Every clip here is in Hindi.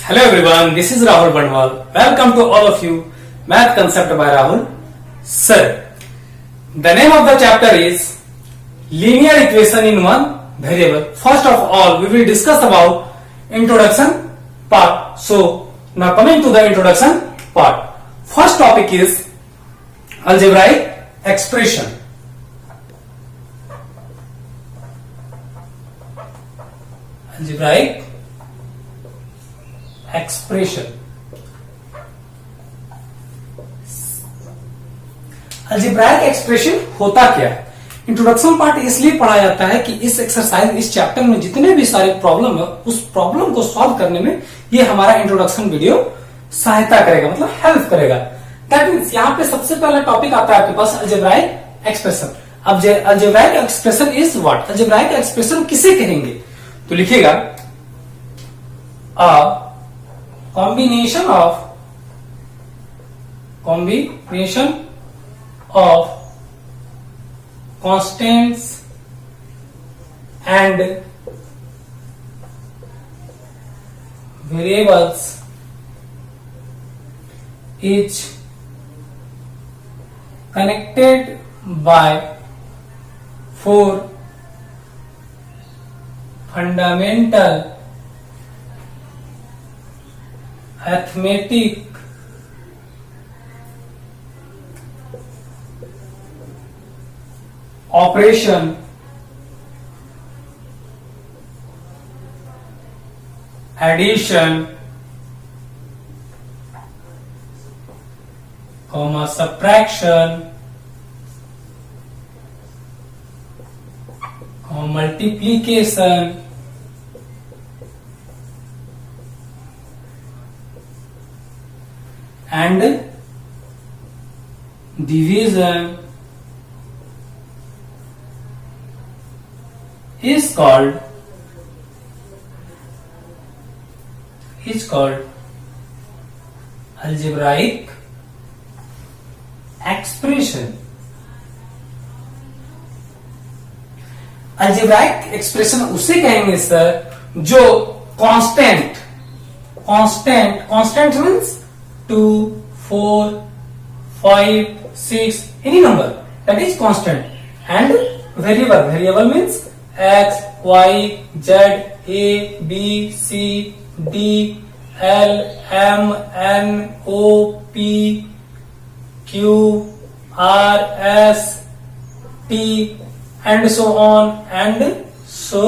Hello everyone, this is Rahul Bandwal. Welcome to all of you. Math Concept by Rahul Sir. The name of the chapter is Linear Equation in One Variable. First of all, we will discuss about introduction part. So, now coming to the introduction part. First topic is algebraic expression. Algebraic expression. Algebraic expression होता क्या है? इंट्रोडक्शन पार्ट इसलिए पढ़ाया जाता है कि इस एक्सरसाइज इस चैप्टर में जितने भी सारे प्रॉब्लम है उस प्रॉब्लम को सॉल्व करने में ये हमारा इंट्रोडक्शन वीडियो सहायता करेगा, मतलब हेल्प करेगा। दैट मींस यहाँ पे सबसे पहला टॉपिक आता है आपके पास अल्जेब्राइक एक्सप्रेशन। अब algebraic expression is what? Algebraic expression किसे कहेंगे? तो लिखेगा अ combination of constants and variables is connected by four fundamental arithmetic operation addition, subtraction, multiplication, and division is called algebraic expression. Algebraic expression उसे कहेंगे सर जो constant means 2, 4, 5, 6 any number that is constant, and variable means x, y, z, a, b, c, d, l, m, n, o, p, q, r, s, t and so on and so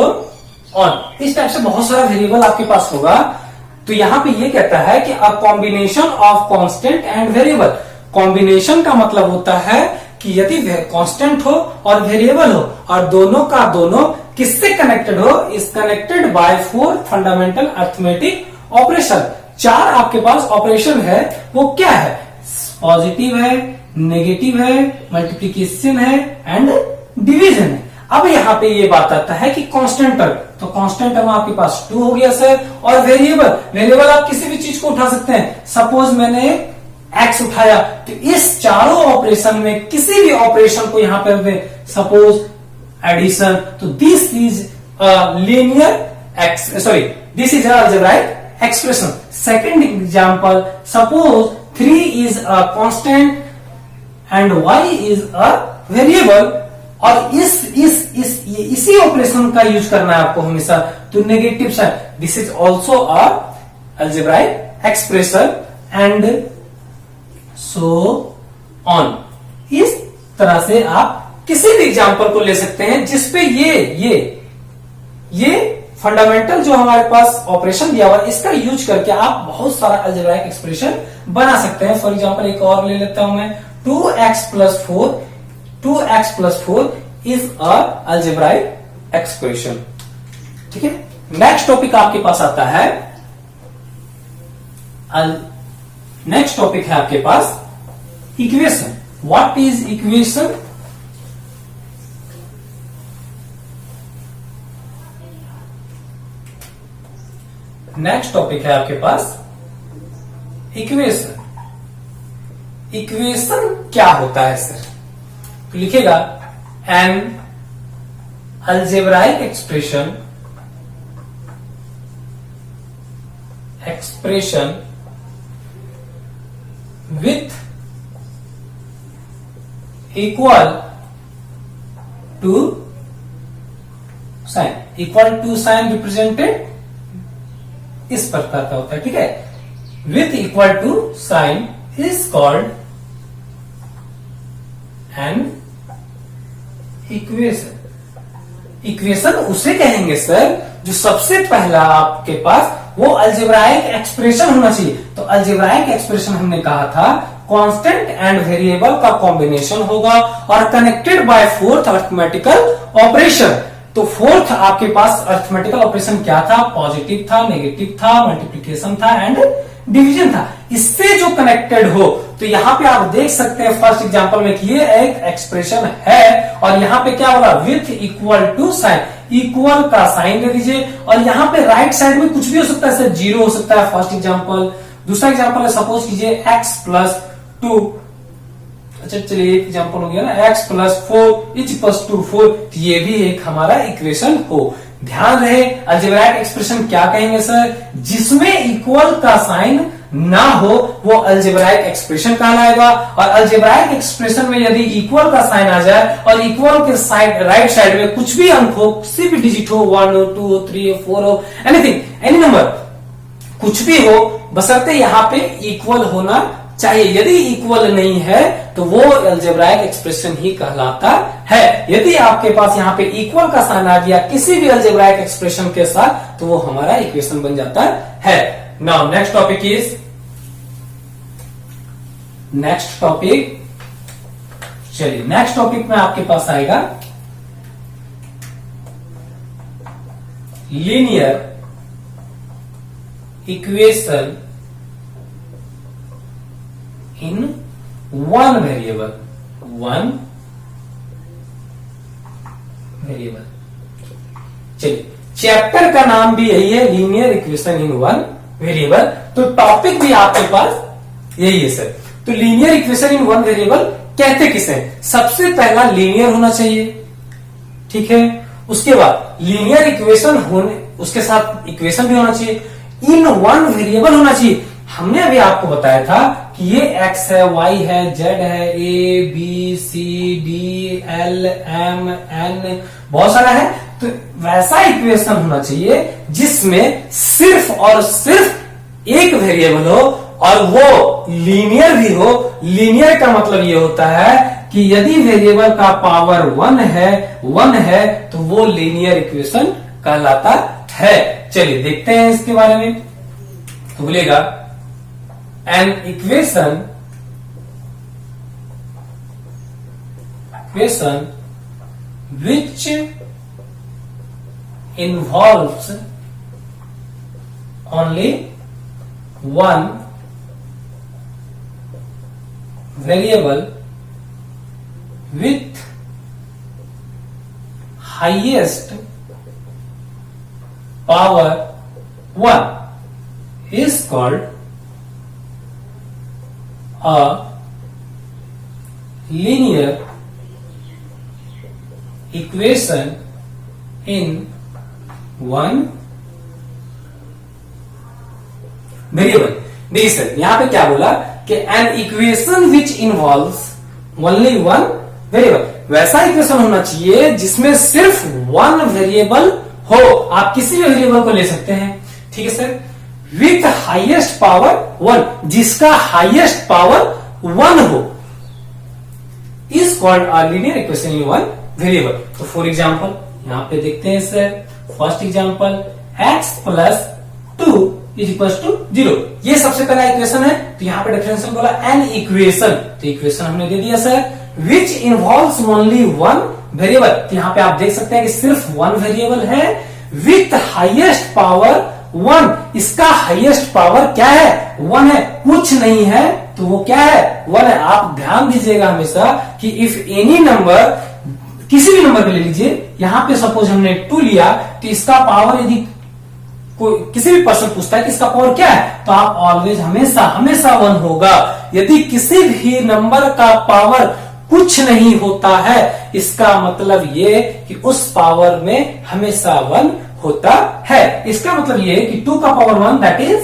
on. इस टाइप से बहुत सारा वेरिएबल आपके पास होगा। तो यहां पे ये कहता है कि a combination of constant and variable. Combination का मतलब होता है कि यदि कांस्टेंट हो और वेरिएबल हो और दोनों का दोनों किससे कनेक्टेड हो, is connected by four fundamental arithmetic operation. चार आपके पास ऑपरेशन है, वो क्या है? पॉजिटिव है, नेगेटिव है, मल्टीप्लीकेशन है एंड डिवीजन है। अब यहाँ पे ये बात आता है कि कांस्टेंट पर, तो कांस्टेंट टर्म आपके पास 2 हो गया सर, और वेरिएबल आप किसी भी चीज को उठा सकते हैं। सपोज मैंने एक्स उठाया तो इस चारों ऑपरेशन में किसी भी ऑपरेशन को यहाँ पे सपोज एडिशन, तो this is this is algebraic expression. Second example, suppose 3 is a constant and y is a variable, और इसी ऑपरेशन का यूज करना है आपको हमेशा, तो negative sign. This is also a algebraic expression and so on. इस तरह से आप किसी भी एग्जांपल को ले सकते हैं जिसपे ये फंडामेंटल जो हमारे पास ऑपरेशन दिया हुआ है इसका यूज करके आप बहुत सारा अलजेब्राइक एक्सप्रेशन बना सकते हैं। फॉर एग्जांपल एक और ले लेता हूं मैं, 2x plus 4 is a algebraic expression। ठीक है, नेक्स्ट टॉपिक आपके पास आता है, नेक्स्ट टॉपिक है आपके पास equation. What is equation? Next topic है आपके पास इक्वेशन। इक्वेशन क्या होता है सर? तो लिखेगा an algebraic expression expression with equal to sign, equal to sign represented इस प्रकार का होता है, ठीक है। With equal to sign is called an equation. Equation उसे कहेंगे सर जो सबसे पहला आपके पास वो अलजेब्राइक एक्सप्रेशन होना चाहिए। तो अलजेब्राइक एक्सप्रेशन हमने कहा था कांस्टेंट एंड वेरिएबल का कॉम्बिनेशन होगा और connected by fourth arithmetical operation. तो फोर्थ आपके पास अरिथमेटिकल ऑपरेशन क्या था? पॉजिटिव था, नेगेटिव था, मल्टीप्लिकेशन था एंड डिवीजन था। इससे जो कनेक्टेड हो, तो यहां पे आप देख सकते हैं फर्स्ट एग्जांपल में कि ये एक एक्सप्रेशन है और यहां पे क्या होगा? With equal to sign, equal का साइन दे दीजिए और यहां पे राइट साइड में कुछ भी हो सकता है सर, जीरो हो सकता है फर्स्ट एग्जांपल। दूसरा एग्जांपल है सपोज कीजिए एक्स प्लस टू, अच्छा चलिए एक एग्जांपल हो गया ना, x plus 4 is equal to 4, ये भी एक हमारा इक्वेशन हो। ध्यान रहे अलजेब्राइक एक्सप्रेशन क्या कहेंगे सर? जिसमें इक्वल का साइन ना हो वो अलजेब्राइक एक्सप्रेशन कहलाएगा। और अलजेब्राइक एक्सप्रेशन में यदि इक्वल का साइन आ जाए और इक्वल के साइड राइट साइड में कुछ भी अंक हो, किसी भी डिजिट हो, 1 हो, 2 हो, 3 हो, 4 हो, एनीथिंग, एनी नंबर, कुछ भी हो, बशर्ते यहां पे इक्वल होना चाहिए। यदि इक्वल नहीं है तो वो अलजेब्राइक एक्सप्रेशन ही कहलाता है। यदि आपके पास यहाँ पे इक्वल का साइन आ गया किसी भी अलजेब्राइक एक्सप्रेशन के साथ तो वो हमारा इक्वेशन बन जाता है। Now next topic is, next topic, चलिए नेक्स्ट टॉपिक में आपके पास आएगा linear equation in one variable, one variable. चलिए चैप्टर का नाम भी यही है, linear equation in one variable, तो टॉपिक भी आपके पास यही है सर। तो linear equation in one variable कहते किसे? सबसे पहला लीनियर होना चाहिए, ठीक है। उसके बाद लीनियर इक्वेशन होने, उसके साथ इक्वेशन भी होना चाहिए, इन वन वेरिएबल होना चाहिए। हमने अभी आपको बताया था कि ये x है, y है, z है, a b c d l m n बहुत सारा है। तो वैसा इक्वेशन होना चाहिए जिसमें सिर्फ और सिर्फ एक वेरिएबल हो और वो लीनियर भी हो। लीनियर का मतलब ये होता है कि यदि वेरिएबल का पावर 1 है तो वो लीनियर इक्वेशन कहलाता है। चलिए देखते हैं इसके बारे में। तो बोलेगा an equation which involves only one variable with highest power 1 is called a linear equation in one variable. देखिए सर यहां पे क्या बोला कि an equation which involves only one variable, वैसा इक्वेशन होना चाहिए जिसमें सिर्फ वन वेरिएबल हो। आप किसी भी वेरिएबल को ले सकते हैं, ठीक है सर, विथ हाईएस्ट पावर 1, जिसका हाईएस्ट पावर 1 हो, is called a linear equation in one variable. तो फॉर एग्जांपल यहां पे देखते हैं sir, first example x plus 2 is equal to 0, ये सबसे पहला इक्वेशन है। तो यहां पे डिफरेंशियल बोला एन इक्वेशन, तो इक्वेशन हमने दे दिया sir which involves only one variable. तो यहां पे आप देख सकते हैं कि सिर्फ वन वेरिएबल है विथ हाईएस्ट पावर 1, इसका हाईएस्ट पावर क्या है? 1 है, कुछ नहीं है तो वो क्या है? 1 है। आप ध्यान दीजिएगा हमेशा कि इफ एनी नंबर, किसी भी नंबर को ले लीजिए, यहां पे सपोज हमने 2 लिया तो इसका पावर यदि कोई किसी भी पर्सन पूछता है कि इसका पावर क्या है, तो आप ऑलवेज हमेशा 1 होगा। यदि किसी भी नंबर का पावर कुछ नहीं होता है, इसका मतलब ये कि उस पावर में हमेशा 1 होता है। इसका मतलब ये है कि 2 का पावर 1 दैट इज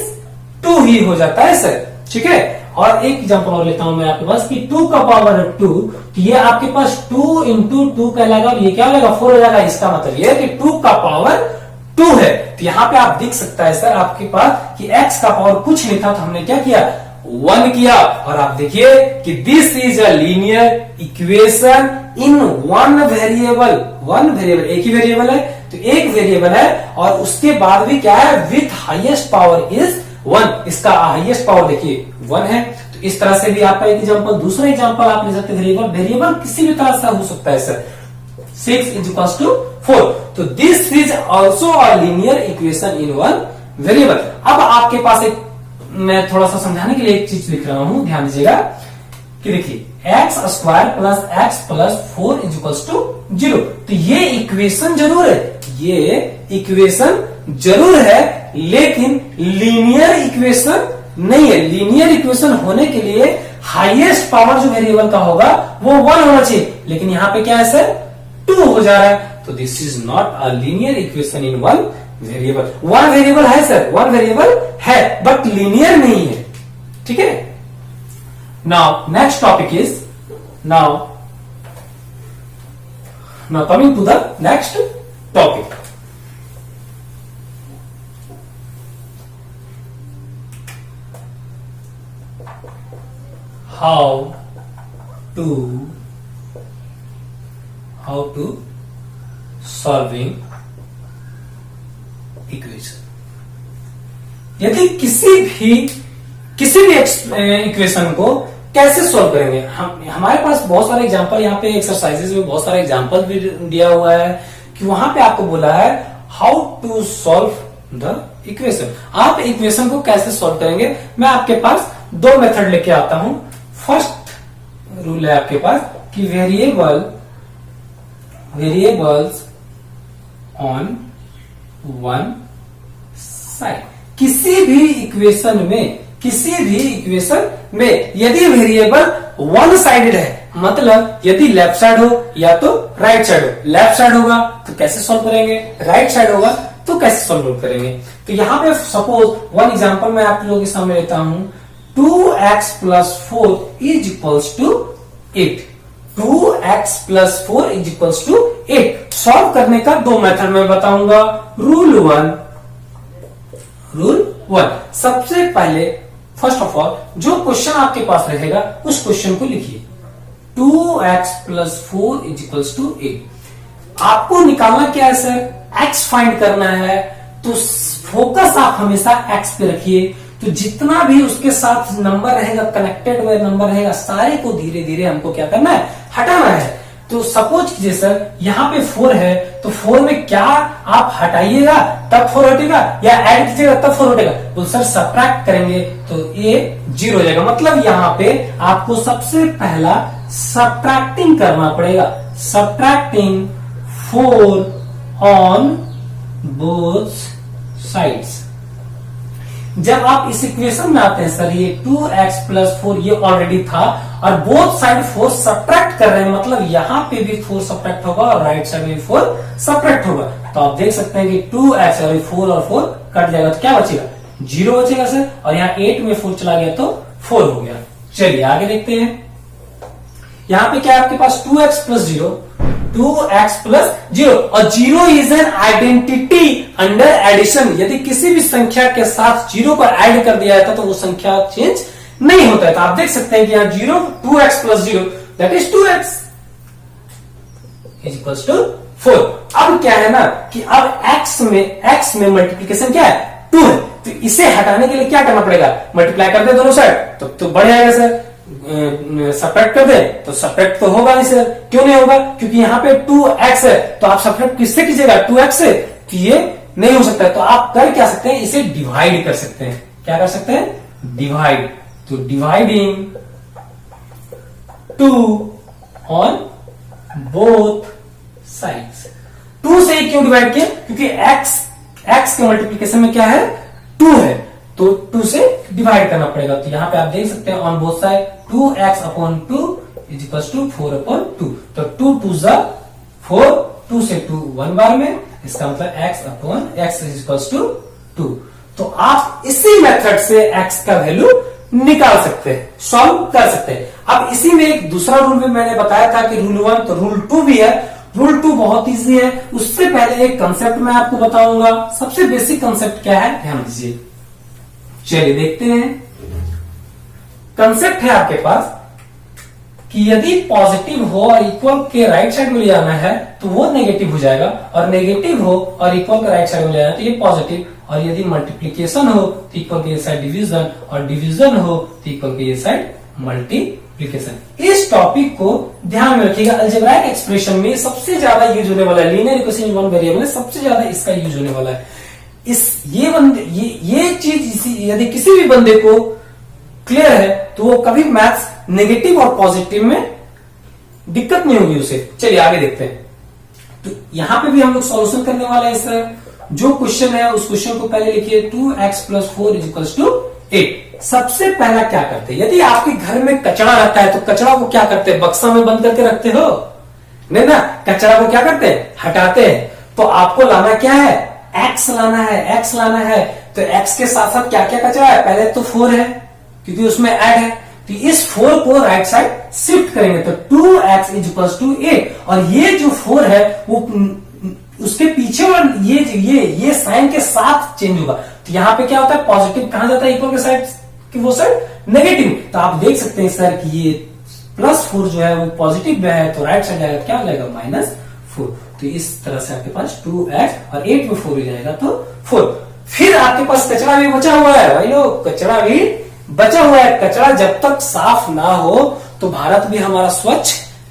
2 ही हो जाता है सर, ठीक है। और एक एग्जांपल और लेता हूं मैं आपके पास कि 2 का पावर 2, तो ये आपके पास 2 इंटू 2 कहलाएगा और ये क्या हो जाएगा 4 हो जाएगा। इसका मतलब ये है कि 2 का पावर 2 है। तो यहाँ पे आप देख सकता है सर आपके पास कि x का पावर कुछ नहीं था, तो हमने क्या किया 1 किया। और आप देखिए कि this is a linear equation in one variable, एक ही वेरिएबल है, तो एक वेरिएबल है और उसके बाद भी क्या है विथ हाईएस्ट पावर इज 1, इसका हाईएस्ट पावर देखिए 1 है। तो इस तरह से भी आपका एक एग्जांपल, दूसरा एग्जांपल आप ले सकते हैं वेरिएबल किसी भी तरह से हो सकता है सर। 6 is equals to 4, तो this is also a linear equation in one variable. अब आपके पास एक, मैं थोड़ा सा समझाने के लिए एक चीज लिख रहा हूं, ध्यान दीजिएगा कि देखिए x square plus x plus 4 is equals to 0। तो ये इक्वेशन जरूर है, ये इक्वेशन जरूर है, लेकिन लीनियर इक्वेशन नहीं है। लीनियर इक्वेशन होने के लिए हाईएस्ट पावर जो वेरिएबल का होगा वो 1 होना चाहिए, लेकिन यहां पे क्या है सर 2 हो जा रहा है। तो this is not a linear equation in one variable. One variable है सर, वन वेरिएबल है बट लीनियर नहीं है, ठीक है। Now next topic is now coming to the next topic. how to solving equation। यदि किसी भी इक्वेशन को कैसे सॉल्व करेंगे, हमारे पास बहुत सारे एग्जांपल, यहाँ पे एक्सरसाइजेज में बहुत सारे एग्जांपल भी दिया हुआ है कि वहां पे आपको बोला है how to solve the equation. आप इक्वेशन को कैसे सॉल्व करेंगे, मैं आपके पास 2 मेथड लेके आता हूं। फर्स्ट रूल है आपके पास कि वेरिएबल्स ऑन वन साइड। किसी भी इक्वेशन में यदि वेरिएबल वन साइडेड है, मतलब यदि लेफ्ट साइड हो या तो राइट साइड हो, लेफ्ट साइड होगा तो कैसे सॉल्व करेंगे, राइट साइड होगा तो कैसे सॉल्व करेंगे। तो यहां पे सपोज वन एग्जांपल मैं आप लोगों के सामने लेता हूं, 2x plus 4 is equals to 8। 2x plus 4 is equals to 8। Solve करने का 2 मेथड मैं बताऊंगा। रूल वन, सबसे पहले फर्स्ट ऑफ ऑल जो क्वेश्चन आपके पास रहेगा उस क्वेश्चन को लिखिए। 2x plus 4 is equals to 8। आपको निकालना क्या है सर, x फाइंड करना है, तो फोकस आप हमेशा x पे रखिए। तो जितना भी उसके साथ नंबर रहेगा, कनेक्टेड हुए नंबर रहेगा, सारे को धीरे धीरे हमको क्या करना है, हटाना है। तो सपोज कीजिए सर यहाँ पे 4 है, तो 4 में क्या आप हटाइएगा तब 4 हटेगा या ऐड कीजिएगा तब 4 हटेगा। तो सर सब्ट्रैक्ट करेंगे तो ये 0 हो जाएगा। मतलब यहाँ पे आपको सबसे पहला सब्ट्रैक्टिंग करना पड़ेगा। Subtracting 4 on both sides. जब आप इस इक्वेशन में आते हैं सर, ये 2x प्लस 4 ये ऑलरेडी था और बोथ साइड 4 सब्ट्रैक्ट कर रहे हैं, मतलब यहां पे भी 4 सब्ट्रैक्ट होगा और राइट साइड में 4 सब्ट्रैक्ट होगा। तो आप देख सकते हैं कि 2x और 4 और 4 कट जाएगा तो क्या बचेगा, 0 बचेगा सर। और यहाँ 8 में 4 चला गया तो 4 हो गया। चलिए आगे देखते हैं। यहाँ पे क्या है आपके पास 2x प्लस 0, 2x प्लस 0 और 0 is an identity under addition. यदि किसी भी संख्या के साथ 0 को ऐड कर दिया जाता तो वो संख्या चेंज नहीं होता है। तो आप देख सकते हैं कि यहाँ 0 2x plus 0 that is 2x is equals to 4। अब क्या है ना कि अब x में मल्टीप्लीकेशन क्या है 2 है, तो इसे हटाने के लिए क्या करना पड़ेगा, मल्टीप्लाई कर दे दोनों साइड तो बढ़ जाएगा सर। सब्ट्रैक्ट कर दे तो सब्ट्रैक्ट तो होगा नहीं सर। क्यों नहीं होगा, क्योंकि यहाँ पे 2x है, तो आप सब्ट्रैक्ट किससे कीजिएगा, 2x से, तो ये नहीं हो सकता है। तो आप कर क्या सकते हैं, इसे डिवाइड कर सकते हैं। क्या कर सकते हैं, डिवाइड। तो डिवाइडिंग 2 ऑन बोथ साइड्स। 2 से क्यों डिवाइड किया, क्योंकि x के मल्टीप्लीकेशन में क्या है 2 है, तो 2 से डिवाइड करना पड़ेगा। तो यहाँ पे आप देख सकते हैं on both side 2x upon 2 is equal to 4 upon 2। तो 2 2 जा 4, 2 से 2 1 बार में, इसका मतलब x upon x is equal to 2। तो आप इसी मेथड से x का वैल्यू निकाल सकते हैं, सॉल्व कर सकते हैं। अब इसी में एक दूसरा रूल भी मैंने बताया था कि रूल 1, तो रूल 2 भी है। रूल 2 बहुत इजी है। उससे पहले एक कंसेप्ट मैं आपको बताऊंगा। सबसे बेसिक कंसेप्ट क्या है, ध्यान दीजिए। चलिए देखते हैं। कंसेप्ट है आपके पास कि यदि पॉजिटिव हो और इक्वल के राइट साइड में ले जाना है तो वो नेगेटिव हो जाएगा, और नेगेटिव हो और इक्वल के राइट साइड में ले जाना है तो ये पॉजिटिव, और यदि मल्टीप्लीकेशन हो तो इक्वल के ये साइड डिवीजन, और डिवीजन हो तो इक्वल के ये साइड मल्टीप्लीकेशन। इस टॉपिक को ध्यान में रखिएगा। अलजेब्राइक एक्सप्रेशन में सबसे ज्यादा यूज होने वाला है, linear equation in one variable में सबसे ज्यादा इसका यूज होने वाला है। ये चीज यदि किसी भी बंदे को क्लियर है तो वो कभी मैथ्स नेगेटिव और पॉजिटिव में दिक्कत नहीं होगी उसे। चलिए आगे देखते हैं। तो यहां पे भी हम लोग सॉल्यूशन करने वाले हैं सर। जो क्वेश्चन है उस क्वेश्चन को पहले लिखिए, 2x + 4 = 8। सबसे पहला क्या करते हैं, यदि आपके घर में कचरा रहता है तो कचरा को क्या करते हैं, बक्सा में बंद करके रखते हो, नहीं ना, कचरा को क्या करते हैं, हटाते हैं। तो आपको लाना क्या है, x लाना है, x लाना है। तो x के साथ साथ क्या क्या कचरा है, पहले तो 4 है क्योंकि उसमें ऐड है, तो इस 4 को राइट साइड शिफ्ट करेंगे तो 2x = 8, और ये जो 4 है वो उसके पीछे और ये साइन के साथ चेंज होगा। तो यहां पे क्या होता है, पॉजिटिव कहां जाता है, इक्वल के साइड कि वो साइड नेगेटिव। तो आप देख सकते हैं सर कि ये +4 जो है वो पॉजिटिव में है, तो राइट साइड जाएगा क्या हो जाएगा, -4। तो इस तरह से आपके पास 2x और 8 में 4 हो जाएगा तो 4। फिर आपके पास कचरा भी बचा हुआ है भाई लोग, कचरा भी बचा हुआ है। कचरा जब तक साफ ना हो तो भारत भी हमारा स्वच्छ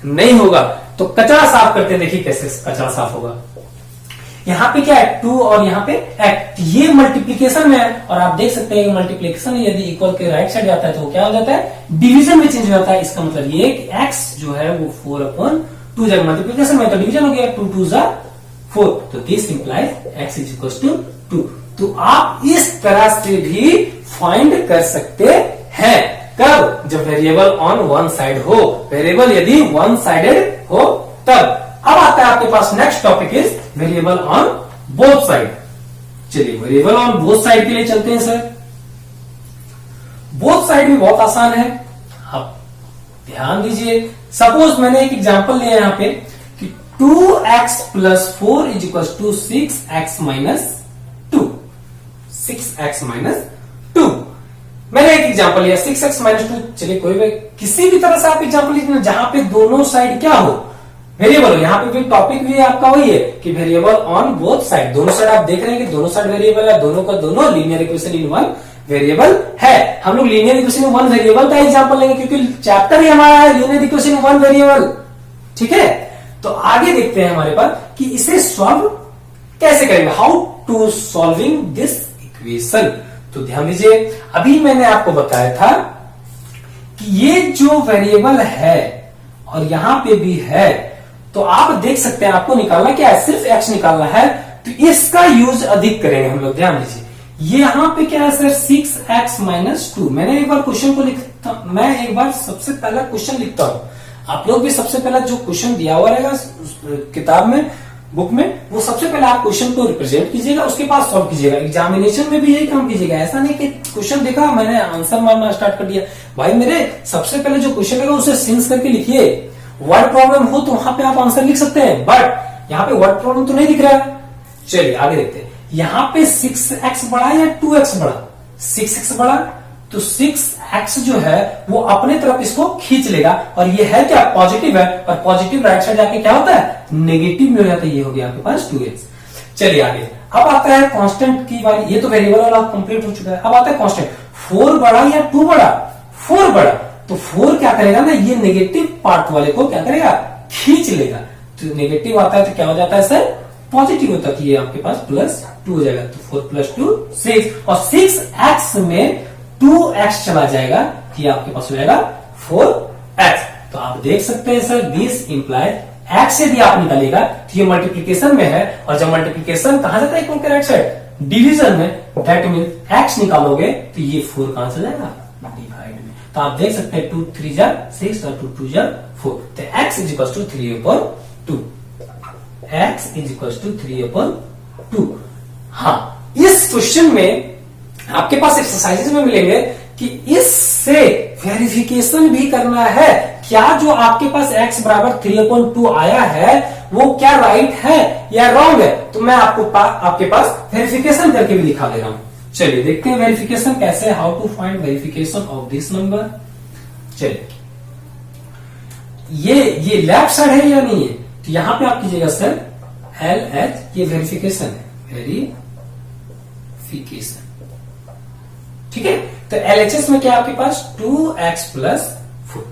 नहीं होगा। तो कचरा साफ करते हैं, देखिए कैसे कचरा साफ होगा। यहां पे क्या है, 2 और यहां पे x, ये मल्टीप्लीकेशन में है, और आप देख सकते हैं मल्टीप्लीकेशन यदि इक्वल के राइट साइड जाता है तो वो क्या हो जाता है, डिवीजन में चेंज हो जाता है। इसका मतलब ये कि x जो है वो 4/2 जब मल्टीप्लीकेशन में तो डिवीजन हो गया, 2 2 4। तो दिस इंप्लाइज x = 2। तो आप इस तरह से भी फाइंड कर सकते हैं। कब, जब वेरिएबल ऑन वन साइड हो, वेरिएबल यदि वन साइडेड हो तब। अब आता है आपके पास next topic is variable on both side. चलिए वेरिएबल ऑन बोथ साइड के लिए चलते हैं सर। बोथ साइड भी बहुत आसान है, आप ध्यान दीजिए। सपोज मैंने एक एग्जांपल लिया यहां पे कि 2x + 4 = 6x - 2। 6x - 2 मैंने एक एग्जांपल लिया, 6x - 2। चलिए कोई भी किसी भी तरह से आप एग्जांपल लीजिए जहां पे दोनों साइड क्या हो, वेरिएबल हो। यहाँ पे भी टॉपिक भी आपका वही है कि वेरिएबल ऑन बोथ साइड। दोनों साइड आप देख रहे हैं कि दोनों साइड वेरिएबल है, दोनों का दोनों linear equation in one variable है। हम लोग linear equation in one variable का एग्जांपल लेंगे क्योंकि चैप्टर ही हमारा है linear equation in one variable. ठीक है, तो आगे देखते हैं हमारे पास कि इसे सॉल्व कैसे करेंगे, how to solving this equation. तो ध्यान दीजिए, अभी मैंने आपको बताया था कि ये जो वेरिएबल है और यहां पे भी है, तो आप देख सकते हैं आपको निकालना क्या है, सिर्फ x निकालना है। तो इसका यूज अधिक करेंगे हम लोग। ध्यान दीजिए, ये यहां पे क्या है सर, 6x - 2। मैंने एक बार क्वेश्चन को लिखता, मैं एक बार सबसे पहला क्वेश्चन लिखता हूं। आप लोग भी सबसे पहला जो क्वेश्चन दिया हुआ रहेगा किताब में, बुक में, वो सबसे पहले आप क्वेश्चन को रिप्रेजेंट कीजिएगा, उसके बाद सॉल्व कीजिएगा। एग्जामिनेशन में भी यही काम कीजिएगा। ऐसा नहीं कि क्वेश्चन देखा मैंने आंसर मारना स्टार्ट कर दिया। भाई मेरे सबसे पहले जो क्वेश्चन रहेगा उसे सिंस करके लिखिए। वर्ड प्रॉब्लम हो तो वहां पे आप आंसर लिख सकते हैं, बट यहाँ पे वर्ड प्रॉब्लम तो नहीं दिख रहा है। चलिए आगे देखते हैं। यहाँ पे 6x बड़ा या 2x बड़ा, 6x बड़ा, तो 6x जो है वो अपने तरफ इसको खींच लेगा, और ये है क्या, पॉजिटिव है, और पॉजिटिव राइट साइड जाके क्या होता है, नेगेटिव में हो जाता है। ये हो गया आपके पास 2x। चलिए आगे, अब आता है कांस्टेंट की बारी। ये तो वेरिएबल वाला कंप्लीट हो चुका है। अब आता है कांस्टेंट, 4 बड़ा या 2 बड़ा, 4 बड़ा। तो 4 क्या करेगा ना, ये नेगेटिव पार्ट वाले को क्या करेगा, खींच लेगा। तो नेगेटिव आता है तो क्या हो जाता है सर, पॉजिटिव होता है। तो ये आपके पास +2 हो जाएगा। तो 4 + 2 6, और 6x में 2x चला जाएगा, ये आपके पास हो जाएगा 4x। तो आप देख सकते हैं सर, दिस इंप्लाइज x यदि आप निकालेगा तो ये मल्टीप्लीकेशन में है, और जब मल्टीप्लीकेशन कहां जाता है, इक्वल के राइट साइड डिवीजन में, दैट मीन x निकालोगे तो ये 4 कहां से जाएगा, डिवाइड में। तो आप देख सकते हैं 2 3 जा 6 और 2 2 जा 4। तो x = 3/2, x = 3/2। हाँ, इस क्वेश्चन में आपके पास एक्सरसाइजेज में मिलेंगे कि इससे वेरिफिकेशन भी करना है, क्या जो आपके पास x बराबर 3/2 आया है वो क्या राइट है या रॉन्ग है। तो मैं आपके पास वेरिफिकेशन करके भी दिखा दे रहा हूं। चलिए देखते हैं वेरिफिकेशन कैसे, how to find verification of this number. चलिए ये लेफ्ट साइड है या नहीं है, तो यहां पे आप कीजिएगा सर LH, ये वेरिफिकेशन है, वेरिफिकेशन, ठीक है। तो LHS में क्या है आपके पास 2x प्लस 4,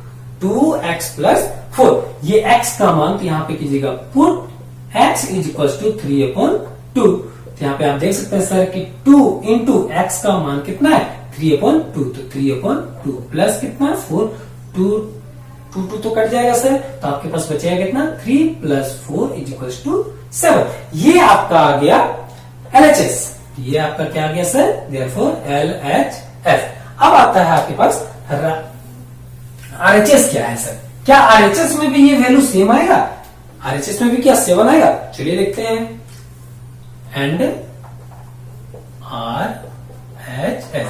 2x प्लस 4, ये x का मान, तो यहां पे कीजिएगा put x is equal to 3/2। तो यहां पे आप देख सकते हैं सर कि 2 इंटू एक्स का मान कितना है 3/2, तो 3/2 प्लस कितना 4, 2 तो कट जाएगा सर, तो आपके पास बचेगा कितना 3 प्लस 4 इज इक्वल टू 7। ये आपका आ गया LHS, ये आपका क्या आ गया सर, देयरफॉर LHS। अब आता है आपके पास RHS क्या है सर, क्या RHS में भी ये वैल्यू सेम आएगा, RHS में भी क्या 7 आएगा। चलिए देखते हैं, एंड RHS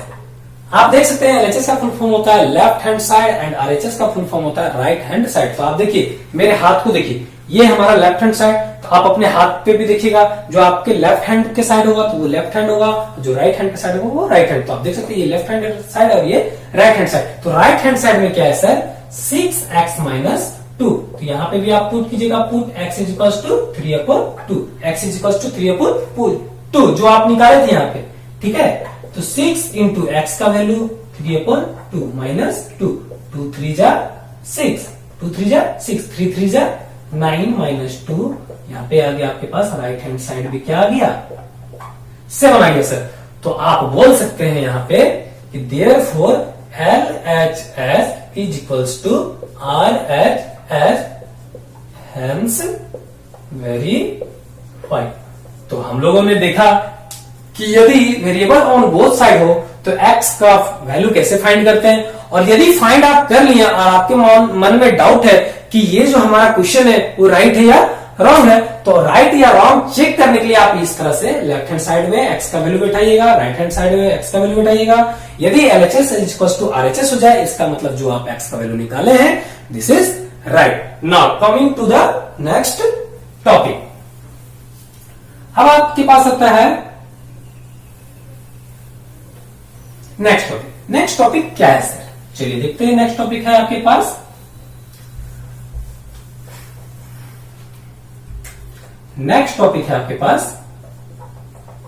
आप देख सकते हैं LHS का फुल फॉर्म होता है left hand side and RHS का फुल फॉर्म होता है राइट हैंड साइड। तो आप देखिए मेरे हाथ को देखिए, ये हमारा लेफ्ट हैंड साइड, तो आप अपने हाथ पे भी देखिएगा, जो आपके लेफ्ट हैंड के साइड होगा तो वो लेफ्ट हैंड होगा, जो राइट हैंड के साइड होगा वो राइट हैंड। तो आप देख सकते हैं ये लेफ्ट हैंड साइड और ये राइट हैंड साइड। तो राइट हैंड साइड में क्या है सर 6x माइनस 2, तो यहाँ पे भी आप पुट कीजिएगा, put x is equal to 3/2, x is equal to 3/2 जो आप निकाले थे यहाँ पे, ठीक है। तो 6 इंटू एक्स का वैल्यू 3/2 माइनस 2, 2 3 जा 6, 2 3 जा 6, 3 3 जा 9 माइनस 2, यहाँ पे आ गया आपके पास राइट हैंड साइड भी क्या आ गया 7 आ गया सर। तो आप बोल सकते हैं यहाँ पे कि therefore LHS is equals to RHS, hence verified. तो हम लोगों ने देखा कि यदि वेरिएबल ऑन बोथ साइड हो तो x का वैल्यू कैसे फाइंड करते हैं, और यदि फाइंड आप कर लिया और आपके मन में डाउट है कि ये जो हमारा क्वेश्चन है वो राइट है या रॉन्ग है, तो राइट या रॉन्ग चेक करने के लिए आप इस तरह से लेफ्ट हैंड साइड में x का वैल्यू बैठाइएगा, राइट हैंड साइड में x का वैल्यू बैठाइएगा। यदि LHS is equal to RHS हो जाए, इसका मतलब जो आप x का वैल्यू निकाले हैं this is right. Now coming to the next topic, अब आपके पास आता है नेक्स्ट टॉपिक क्या है सर, चलिए देखते हैं। नेक्स्ट टॉपिक है आपके पास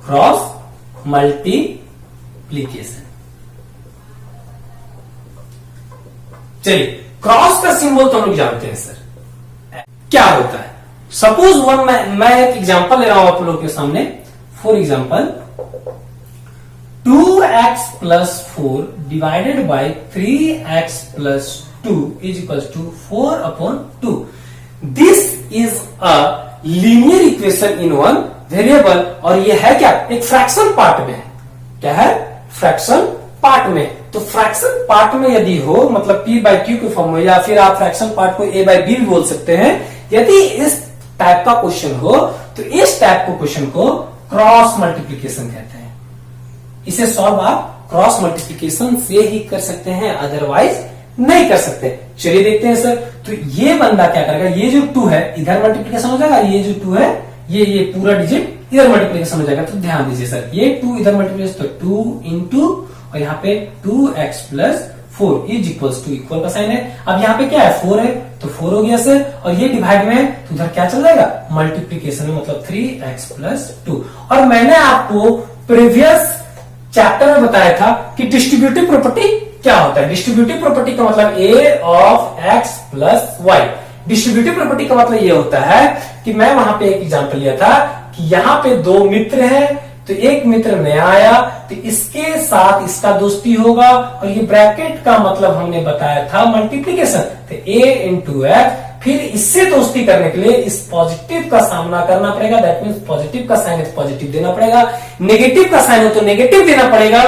क्रॉस मल्टीप्लीकेशन। चलिए क्रॉस का सिंबल तो हम लोग जानते हैं सर क्या होता है। सपोज मैं एक एग्जांपल ले रहा हूं आप लोगों के सामने, for example 2x plus 4 divided by 3x plus 2 is equals to 4/2. This is a linear equation in one variable, और ये है क्या एक फ्रैक्शन पार्ट में है, क्या है फ्रैक्शन पार्ट में। तो फ्रैक्शन पार्ट में यदि हो मतलब p/q के फॉर्म में, या फिर आप फ्रैक्शन पार्ट को a/b भी बोल सकते हैं। यदि इस टाइप का क्वेश्चन हो तो इस टाइप को क्वेश्चन को क्रॉस मल्टीप्लीकेशन कहते हैं। इसे सॉल्व आप क्रॉस मल्टीप्लीकेशन से ही कर सकते हैं, अदरवाइज नहीं कर सकते। चलिए देखते हैं सर। तो ये बंदा क्या करेगा, ये जो 2 है इधर मल्टीप्लीकेशन हो जाएगा, ये जो 2 है ये पूरा डिजिट इधर मल्टीप्लीकेशन हो जाएगा। तो ध्यान दीजिए सर, ये 2 इधर मल्टीप्लीकेशन, तो 2 इंटू और यहाँ पे 2x plus 4 is equals to, equal का साइन है। अब यहाँ पे क्या है 4 है, तो 4 हो गया सर, और ये डिवाइड में है तो उधर क्या चल जाएगा मल्टीप्लीकेशन में, मतलब 3x प्लस 2। और मैंने आपको प्रीवियस चैप्टर में बताया था कि डिस्ट्रीब्यूटिव प्रॉपर्टी क्या होता है। डिस्ट्रीब्यूटिव प्रॉपर्टी का मतलब a of x plus y। Distributive property का मतलब ये होता है कि मैं वहां पे एक एग्जांपल लिया था कि यहाँ पे 2 मित्र हैं, तो एक मित्र नया आया तो इसके साथ इसका दोस्ती होगा, और ये ब्रैकेट का मतलब हमने बताया था मल्टीप्लीकेशन। तो a इंटू x, फिर इससे दोस्ती करने के लिए इस पॉजिटिव का सामना करना पड़ेगा, दैट मीन्स पॉजिटिव का साइन है पॉजिटिव देना पड़ेगा, नेगेटिव का साइन हो तो नेगेटिव देना पड़ेगा,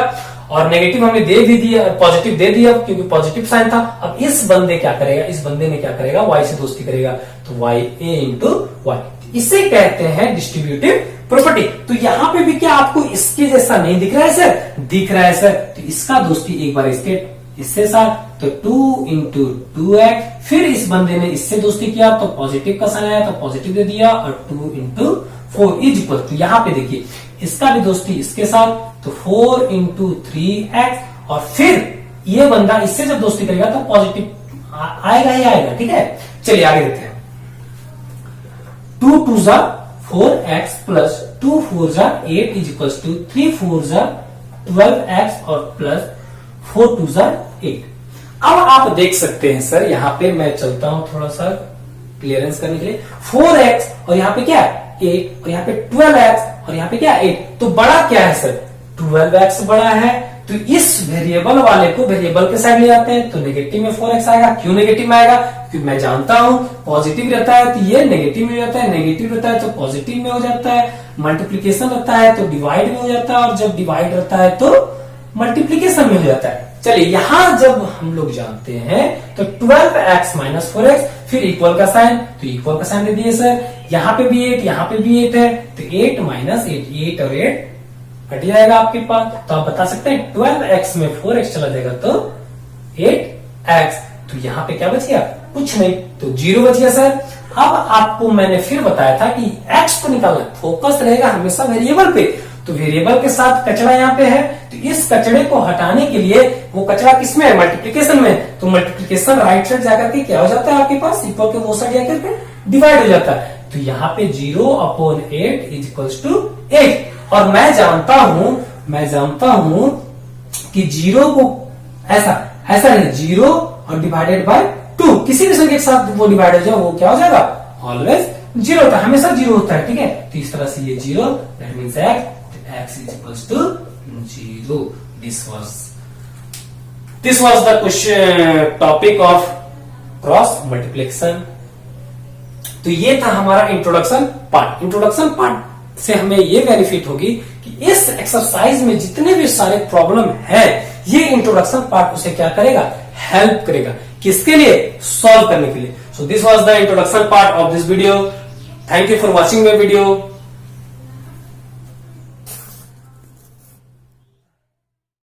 और नेगेटिव हमने दे भी दिया, पॉजिटिव दे दिया क्योंकि पॉजिटिव साइन था। अब इस बंदे क्या करेगा, इस बंदे ने क्या करेगा y से दोस्ती करेगा, तो y a इंटू वाई, इसे कहते हैं डिस्ट्रीब्यूटिव प्रॉपर्टी। तो यहाँ पे भी क्या आपको इसके जैसा नहीं दिख रहा है सर? दिख रहा है सर। तो इसका दोस्ती एक बार इससे साथ, तो 2 इंटू 2x, फिर इस बंदे ने इससे दोस्ती किया तो पॉजिटिव का साइन आया तो पॉजिटिव दे दिया, और 2 इंटू 4 इज इक्वल टू, यहाँ पे देखिए इसका भी दोस्ती इसके साथ, तो 4 इंटू 3x, और फिर ये बंदा इससे जब दोस्ती करेगा तो पॉजिटिव आएगा ही आएगा। ठीक है, चलिए आगे देखते हैं। 2 2 जा 4x प्लस 2 4 जा 8 इज इक्वल टू 3 4 जा 12x और प्लस 4 2 जा 8। अब आप देख सकते हैं सर, यहाँ पे मैं चलता हूं थोड़ा सा क्लियरेंस करने के लिए। 4x और यहाँ पे क्या है 8, और यहाँ पे 12x और यहाँ पे क्या 8, तो बड़ा क्या है सर? 12x बड़ा है। तो इस वेरिएबल वाले को वेरिएबल के साइड ले जाते हैं तो नेगेटिव में 4x आएगा। क्यों नेगेटिव में आएगा? क्योंकि मैं जानता हूं पॉजिटिव रहता है तो ये नेगेटिव में हो जाता है, नेगेटिव रहता है तो पॉजिटिव में हो जाता है, मल्टीप्लीकेशन रहता है तो डिवाइड में हो जाता है, और जब डिवाइड रहता है तो मल्टीप्लीकेशन में हो जाता है। चलिए यहां जब हम लोग जानते हैं तो 12x माइनस 4x, फिर इक्वल का साइन, तो इक्वल का साइन दे दिए सर। यहाँ पे भी 8, यहाँ पे भी 8 है, तो 8 माइनस 8 और 8 कट जाएगा आपके पास। तो आप बता सकते हैं 12x में 4x चला जाएगा तो 8x, तो यहाँ पे क्या बच गया? कुछ नहीं, तो 0 बच गया सर। अब आपको मैंने फिर बताया था कि x को निकालना, फोकस रहेगा हमेशा वेरिएबल पे, तो वेरिएबल के साथ कचरा यहाँ पे है, तो इस कचड़े को हटाने के लिए, वो कचरा किसमें है? मल्टीप्लीकेशन में, तो मल्टीप्लीकेशन राइट साइड जाकर के क्या हो जाता है आपके पास? इक्वल के वो साइड जाकर के डिवाइड हो जाता है। तो यहाँ पे 0/8 इज इक्वल्स टू 8, और मैं जानता हूं कि 0 को ऐसा नहीं, 0 और डिवाइडेड बाय 2, किसी भी संख्या के साथ वो डिवाइड हो जाए वो क्या हो जाएगा? ऑलवेज 0 होता है, हमेशा 0 होता है। ठीक है, तो इस तरह से ये 0, that means x is equals to 0. This was the question topic of cross multiplication. तो ये था हमारा इंट्रोडक्शन पार्ट। इंट्रोडक्शन पार्ट से हमें ये बेनिफिट होगी कि इस एक्सरसाइज में जितने भी सारे प्रॉब्लम है, ये इंट्रोडक्शन पार्ट उसे क्या करेगा? हेल्प करेगा। किसके लिए? सॉल्व करने के लिए। So this was the introduction part of this video. Thank you for watching my video.